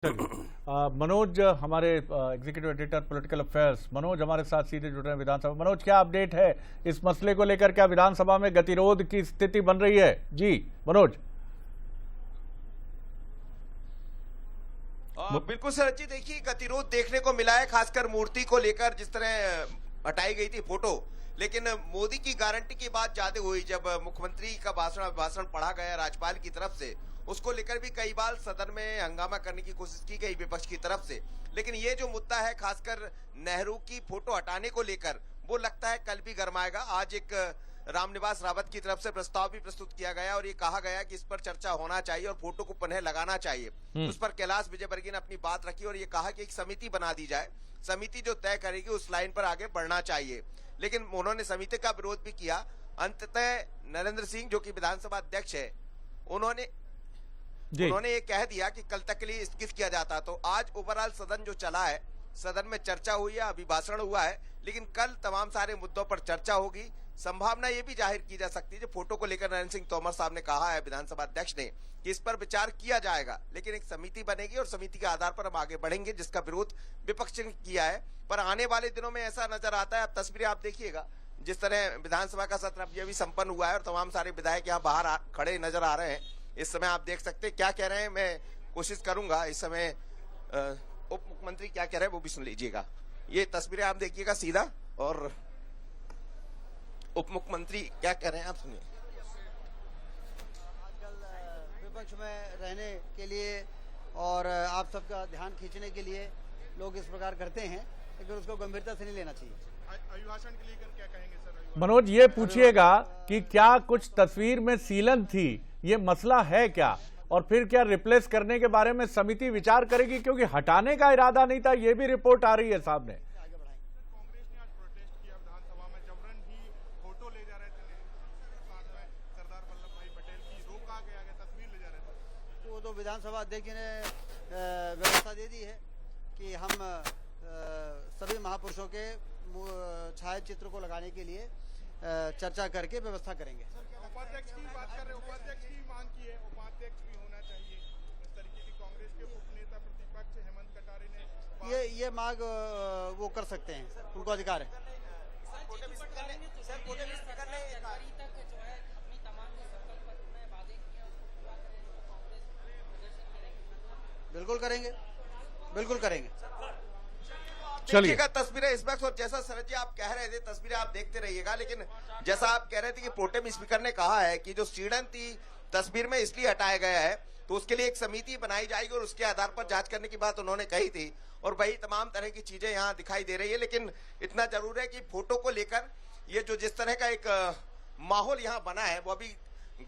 मनोज हमारे executive editor political affairs Manoj हमारे साथ सीधे जुड़ रहे हैं विधानसभा। मनोज, क्या अपडेट है इस मसले को लेकर? क्या विधानसभा में गतिरोध की स्थिति बन रही है? जी मनोज। बिल्कुल सर जी, देखिए गतिरोध देखने को मिला है, खासकर मूर्ति को लेकर जिस तरह हटाई गई थी फोटो। लेकिन मोदी की गारंटी की बात ज्यादा हुई जब मुख्यमंत्री का भाषण पढ़ा गया राज्यपाल की तरफ से। उसको लेकर भी कई बार सदन में हंगामा करने की कोशिश की गई विपक्ष की तरफ से। लेकिन ये जो मुद्दा है खासकर नेहरू की फोटो हटाने को लेकर, वो लगता है कल भी गरमाएगा। आज एक रामनिवास रावत की तरफ से प्रस्ताव भी प्रस्तुत किया गया और ये कहा गया कि इस पर चर्चा होना चाहिए और फोटो को पुनः लगाना चाहिए। उस पर कैलाश विजयवर्गीय ने अपनी बात रखी और ये कहा कि एक समिति बना दी जाए, समिति जो तय करेगी उस लाइन पर आगे बढ़ना चाहिए। लेकिन उन्होंने समिति का विरोध भी किया। अंततः नरेंद्र सिंह जो कि विधानसभा अध्यक्ष है, उन्होंने ये कह दिया कि कल तक के लिए स्थगित किया जाता। तो आज ओवरऑल सदन जो चला है, सदन में चर्चा हुई है, अभिभाषण हुआ है, लेकिन कल तमाम सारे मुद्दों पर चर्चा होगी। संभावना ये भी जाहिर की जा सकती है, जो फोटो को लेकर नरेंद्र सिंह तोमर साहब ने कहा है विधानसभा अध्यक्ष ने कि इस पर विचार किया जाएगा, लेकिन एक समिति बनेगी और समिति के आधार पर हम आगे बढ़ेंगे, जिसका विरोध विपक्ष ने किया है। पर आने वाले दिनों में ऐसा नजर आता है, अब तस्वीरें आप देखिएगा, जिस तरह विधानसभा का सत्र अब भी संपन्न हुआ है और तमाम सारे विधायक यहाँ बाहर खड़े नजर आ रहे हैं। इस समय आप देख सकते हैं क्या कह रहे हैं, मैं कोशिश करूंगा इस समय उप मुख्यमंत्री क्या कह रहे हैं वो भी सुन लीजिएगा। ये तस्वीरें आप देखिएगा सीधा, और उप मुख्यमंत्री क्या कह रहे हैं आप सुनिए। आजकल विपक्ष में रहने के लिए और आप सबका ध्यान खींचने के लिए लोग इस प्रकार करते हैं, लेकिन उसको गंभीरता से नहीं लेना चाहिए। अभिभाषण के लेकर क्या कहेंगे सर? मनोज, ये पूछिएगा कि क्या कुछ तस्वीर में सीलन थी, ये मसला है क्या, और फिर क्या रिप्लेस करने के बारे में समिति विचार करेगी? क्योंकि हटाने का इरादा नहीं था, ये भी रिपोर्ट आ रही है सामने। कांग्रेस ने आज प्रोटेस्ट किया विधानसभा में, जबरन ही फोटो ले जा रहे थे साथ में सरदार वल्लभ भाई पटेल की, रोका गया, तस्वीर ले जा रहे थे। तो विधानसभा अध्यक्ष ने व्यवस्था दे दी है कि हम सभी महापुरुषों के छाया चित्र को लगाने के लिए चर्चा करके व्यवस्था करेंगे। उपाध्यक्ष की बात कर रहे, उपाध्यक्ष की मांग की है, उपाध्यक्ष भी होना चाहिए। इस तरीके की कांग्रेस के उपनेता प्रतिपक्ष हेमंत कटारे ने ये मांग वो कर सकते हैं, उनको अधिकार है। बिल्कुल करेंगे, बिल्कुल करेंगे। देखिएगा तस्वीरें इस वक्त, और जैसा शरद जी आप कह रहे थे तस्वीरें आप देखते रहिएगा। लेकिन जैसा आप कह रहे थे कि प्रोटेम स्पीकर ने कहा है कि जो सीढ़न थी तस्वीर में इसलिए हटाया गया है, तो उसके लिए एक समिति बनाई जाएगी और उसके आधार पर जांच करने की बात उन्होंने कही थी। और वही तमाम तरह की चीजें यहाँ दिखाई दे रही है। लेकिन इतना जरूर है कि फोटो को लेकर ये जो जिस तरह का एक माहौल यहाँ बना है, वो अभी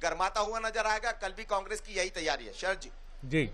गर्माता हुआ नजर आएगा। कल भी कांग्रेस की यही तैयारी है। शरद जी।